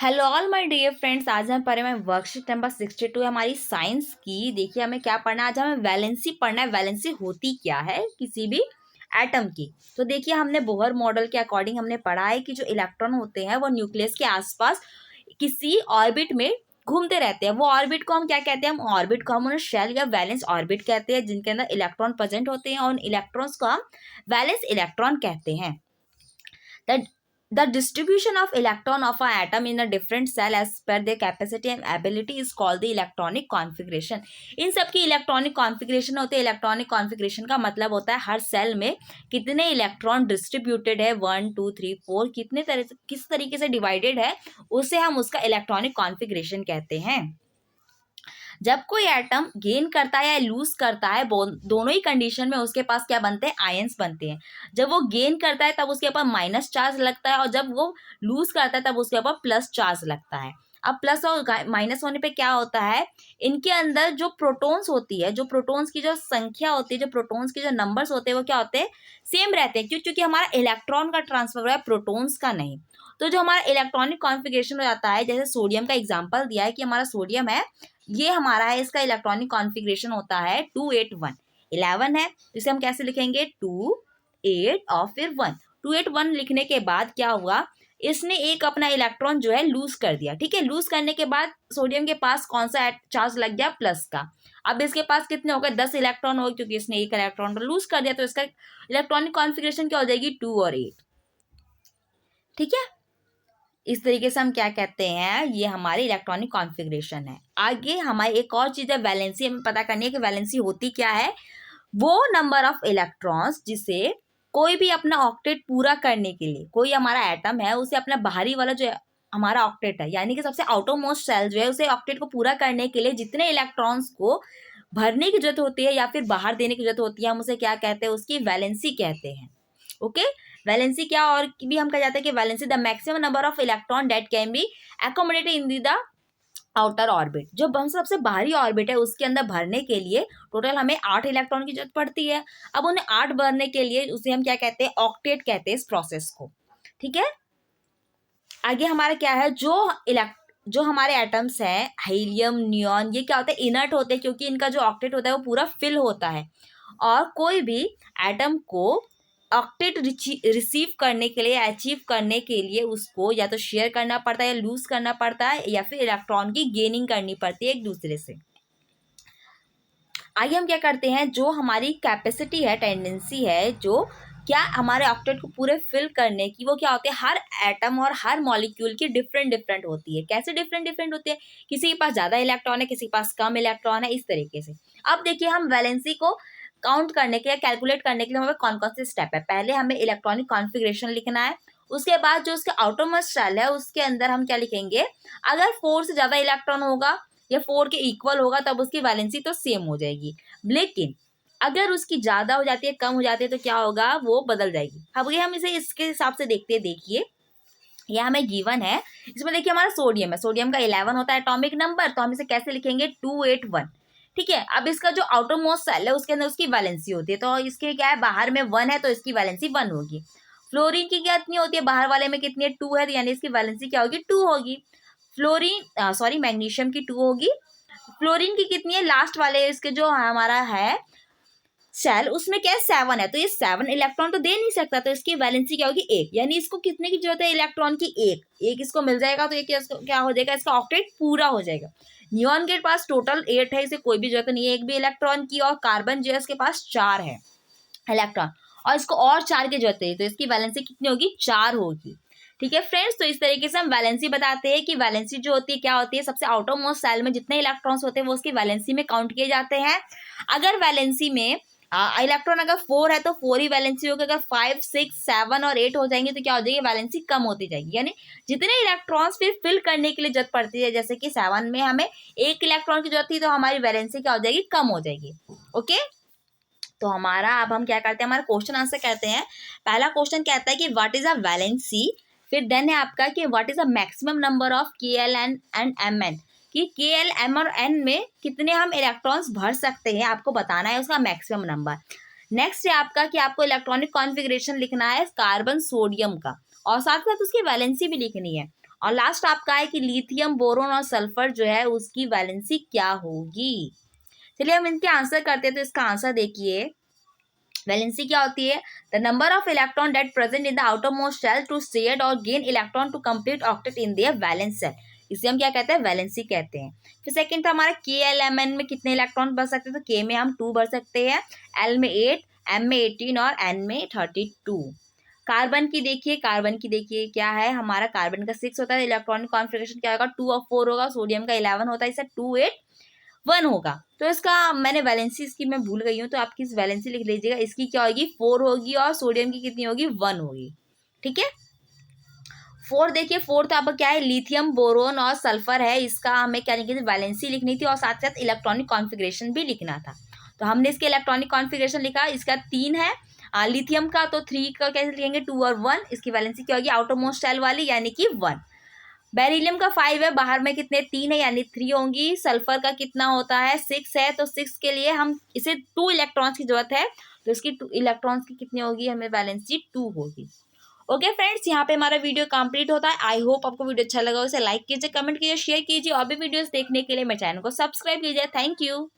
Hello all my dear friends, आज हम पढ़े में वर्कशीट नंबर 62 है हमारी साइंस की। देखिए हमें क्या पढ़ना है, आज हमें वैलेंसी पढ़ना है। वैलेंसी होती क्या है किसी भी एटम की। तो देखिए हमने बोहर मॉडल के अकॉर्डिंग हमने पढ़ा है कि जो इलेक्ट्रॉन होते हैं वो न्यूक्लियस के आसपास किसी ऑर्बिट में घूमते रहते हैं। वो ऑर्बिट को हम क्या कहते हैं, हम ऑर्बिट को हम उन्हें शेल या वैलेंस ऑर्बिट कहते हैं, जिनके अंदर इलेक्ट्रॉन प्रेजेंट होते हैं और उन इलेक्ट्रॉन्स को हम वैलेंस इलेक्ट्रॉन कहते हैं। The distribution of electron of an atom in a different cell as per their capacity and ability is called the electronic configuration. इन सब की इलेक्ट्रॉनिक कॉन्फ़िगरेशन होती है। इलेक्ट्रॉनिक कॉन्फ़िगरेशन का मतलब होता है हर सेल में कितने इलेक्ट्रॉन डिस्ट्रीब्यूटेड है, 1 2 3 4 कितने तरह से किस तरीके से डिवाइडेड है, उसे हम उसका इलेक्ट्रॉनिक कॉन्फ़िगरेशन कहते हैं। जब कोई एटम गेन करता है या लूज करता है, दोनों ही कंडीशन में उसके पास क्या बनते हैं, आयंस बनते हैं। जब वो गेन करता है तब उसके ऊपर माइनस चार्ज लगता है और जब वो लूज करता है तब उसके ऊपर प्लस चार्ज लगता है। अब प्लस और माइनस होने पे क्या होता है, इनके अंदर जो प्रोटॉन्स होती है, जो प्रोटॉन्स की जो संख्या होती है, जो प्रोटॉन्स के जो नंबर्स होते हैं वो क्या होते हैं, सेम रहते हैं। क्यों? क्योंकि हमारा इलेक्ट्रॉन का ट्रांसफर हो रहा है, प्रोटॉन्स का नहीं। तो जो हमारा इलेक्ट्रॉनिक कॉन्फ़िगरेशन हो जाता है, जैसे सोडियम का एग्जाम्पल दिया है कि हमारा सोडियम है, ये हमारा है, इसका इलेक्ट्रॉनिक कॉन्फ़िगरेशन होता है 281 11 है। इसे हम कैसे लिखेंगे, 2 8 और फिर 1। 281 लिखने के बाद क्या हुआ, इसने एक अपना इलेक्ट्रॉन जो है लूज कर दिया। ठीक है, लूज करने के बाद सोडियम के पास कौन सा चार्ज लग गया, प्लस का। अब इसके पास कितने हो गए, 10 इलेक्ट्रॉन हो गए, क्योंकि इसने एक इलेक्ट्रॉन को लूज कर दिया। तो इसका इलेक्ट्रॉनिक कॉन्फ़िगरेशन क्या हो जाएगी, 2 और 8। ठीक है, इस तरीके से हम क्या कहते हैं, ये हमारी इलेक्ट्रॉनिक कॉन्फ़िगरेशन है। आगे हमारी एक और चीज़ है वैलेंसी, हमें पता करनी है कि वैलेंसी होती क्या है। वो नंबर ऑफ इलेक्ट्रॉन्स जिसे कोई भी अपना ऑक्टेट पूरा करने के लिए, कोई हमारा एटम है उसे अपना बाहरी वाला जो हमारा ऑक्टेट है, यानी कि सबसे आउटरमोस्ट सेल जो है, उसे ऑक्टेट को पूरा करने के लिए जितने इलेक्ट्रॉन्स को भरने की जरूरत होती है या फिर बाहर देने की जरूरत होती है, हम उसे क्या कहते हैं, उसकी वैलेंसी कहते हैं। ओके, वैलेंसी क्या और भी हम कह जाते हैं कि valency the maximum number of electron that can be accommodated in the outer orbit. जो हम सबसे बाहरी ऑर्बिट है उसके अंदर भरने के लिए टोटल हमें 8 इलेक्ट्रॉन की जरूरत पड़ती है। अब उन्हें 8 भरने के लिए उसे हम क्या कहते हैं, ऑक्टेट कहते हैं इस प्रोसेस को। ठीक है, आगे हमारा क्या है, जो हमारे एटम्स हैं, हीलियम, नियॉन, ये क्या होते हैं, इनर्ट होते हैं, क्योंकि इनका जो ऑक्टेट होता है वो पूरा फिल होता है। और कोई भी एटम को ऑक्टेट रिसीव करने के लिए, अचीव करने के लिए उसको या तो शेयर करना पड़ता है या लूज करना पड़ता है, या फिर इलेक्ट्रॉन की गेनिंग करनी पड़ती है एक दूसरे से। आइए हम क्या करते हैं, जो हमारी कैपेसिटी है, टेंडेंसी है, जो क्या हमारे ऑक्टेट को पूरे फिल करने की, वो क्या होती है, हर एटम और हर मॉलिक्यूल की डिफरेंट डिफरेंट होती है। कैसे डिफरेंट डिफरेंट होती है, किसी के पास ज़्यादा इलेक्ट्रॉन है, किसी के पास कम इलेक्ट्रॉन है, इस तरीके से। अब देखिए हम वैलेंसी को काउंट करने के या कैलकुलेट करने के लिए हमें कौन कौन से स्टेप है। पहले हमें इलेक्ट्रॉनिक कॉन्फ़िगरेशन लिखना है। उसके बाद जो उसका आउटरमोस्ट शेल है उसके अंदर हम क्या लिखेंगे, अगर 4 से ज़्यादा इलेक्ट्रॉन होगा या 4 के इक्वल होगा तब उसकी वैलेंसी तो सेम हो जाएगी। लेकिन अगर उसकी ज़्यादा हो जाती है, कम हो जाती है, तो क्या होगा, वो बदल जाएगी। अब ये हम इसे इसके हिसाब से देखते हैं। देखिए यह हमें गिवन है, इसमें देखिए हमारा सोडियम है, सोडियम का 11 होता है एटॉमिक नंबर, तो हम इसे कैसे लिखेंगे, 281। ठीक है, अब इसका जो आउटर मोस्ट सेल है उसके अंदर उसकी वैलेंसी होती है, तो इसके क्या है, बाहर में 1 है तो इसकी वैलेंसी 1 होगी। फ्लोरीन की क्या कितनी होती है, बाहर वाले में कितनी है, 2 है, तो यानी इसकी वैलेंसी क्या होगी, 2 होगी। मैग्नीशियम की 2 होगी। फ्लोरीन की कितनी है, लास्ट वाले इसके जो हमारा है सेल, उसमें क्या है, 7 है, तो ये 7 इलेक्ट्रॉन तो दे नहीं सकता, तो इसकी वैलेंसी क्या होगी, 1। यानी इसको कितने की जरूरत है, इलेक्ट्रॉन की 1 इसको मिल जाएगा, तो ये क्या हो जाएगा, इसका ऑक्टेट पूरा हो जाएगा। नियॉन के पास टोटल 8 है, इसे कोई भी जरूरत नहीं है एक भी इलेक्ट्रॉन की। और कार्बन जो है इसके पास 4 है इलेक्ट्रॉन, और इसको और 4 की जरूरत है, तो इसकी वैलेंसी कितनी होगी, 4 होगी। ठीक है फ्रेंड्स, तो इस तरीके से हम वैलेंसी बताते हैं कि वैलेंसी जो होती है क्या होती है, सबसे आउटर मोस्ट सेल में जितने इलेक्ट्रॉन्स होते हैं वो उसकी वैलेंसी में काउंट किए जाते हैं। अगर वैलेंसी में इलेक्ट्रॉन अगर 4 है तो 4 ही वैलेंसी होगी। अगर 5 6 7 और 8 हो जाएंगे तो क्या हो जाएगी, वैलेंसी कम होती जाएगी। यानी जितने इलेक्ट्रॉन्स फिर फिल करने के लिए जरूरत पड़ती है, जैसे कि 7 में हमें 1 इलेक्ट्रॉन की जरूरत थी, तो हमारी वैलेंसी क्या हो जाएगी, कम हो जाएगी। ओके, तो हमारा अब हम क्या करते हैं, हमारा क्वेश्चन आंसर कहते हैं। पहला क्वेश्चन कहता है कि व्हाट इज अ वैलेंसी, फिर देन है आपका कि what is a maximum number of KL and MN, कि KL M और N में कितने हम इलेक्ट्रॉन्स भर सकते हैं, आपको बताना है उसका मैक्सिमम नंबर। नेक्स्ट है आपका कि आपको इलेक्ट्रॉनिक कॉन्फ़िगरेशन लिखना है कार्बन सोडियम का, और साथ साथ उसकी वैलेंसी भी लिखनी है। और लास्ट आपका है कि लिथियम, बोरोन और सल्फर जो है उसकी वैलेंसी क्या होगी। चलिए हम इनके आंसर करते हैं। तो इसका आंसर देखिए, वैलेंसी क्या होती है, the number of electron that present in the outermost shell to shed और gain electron to complete octet in their valence shell, इसे हम क्या कहते हैं, वैलेंसी कहते हैं। फिर सेकंड था हमारा के एल एम एन में कितने इलेक्ट्रॉन भर सकते हैं, तो के में हम 2 भर सकते हैं, एल में 8, एम में 18 और एन में 32। कार्बन की देखिए, कार्बन की देखिए क्या है हमारा, कार्बन का 6 होता है, इलेक्ट्रॉनिक कॉन्फ़िगरेशन क्या होगा, 2 और 4 होगा, सोडियम का 11 होता है, इसे 2 8 1 होगा। तो इसका मैंने वैलेंसी इसकी मैं भूल गई हूँ, तो आपकी इस वैलेंसी लिख लीजिएगा, इसकी क्या होगी 4 होगी और सोडियम की कितनी होगी 1 होगी। ठीक है, 4 देखिए, 4 आपका क्या है, लिथियम, बोरोन और सल्फर है, इसका हमें क्या लिखनी थी, वैलेंसी लिखनी थी और साथ साथ इलेक्ट्रॉनिक कॉन्फ़िगरेशन भी लिखना था। तो हमने इसके इलेक्ट्रॉनिक कॉन्फ़िगरेशन लिखा, इसका 3 है, लिथियम का तो 3 का कैसे लिखेंगे 2 और 1, इसकी वैलेंसी क्या होगी आउटर मोस्ट शेल वाली यानी कि 1। बेरिलियम का 5 है, बाहर में कितने 3 है यानी 3 होंगी। सल्फर का कितना होता है 6 है, तो 6 के लिए हम इसे 2 इलेक्ट्रॉन्स की जरूरत है, तो इसकी 2 इलेक्ट्रॉन्स की कितनी होगी, हमें वैलेंसी 2 होगी। ओके फ्रेंड्स, यहाँ पे हमारा वीडियो कंप्लीट होता है। आई होप आपको वीडियो अच्छा लगा, उसे लाइक कीजिए, कमेंट कीजिए, शेयर कीजिए और भी वीडियोस देखने के लिए मेरे चैनल को सब्सक्राइब कीजिए। Thank you.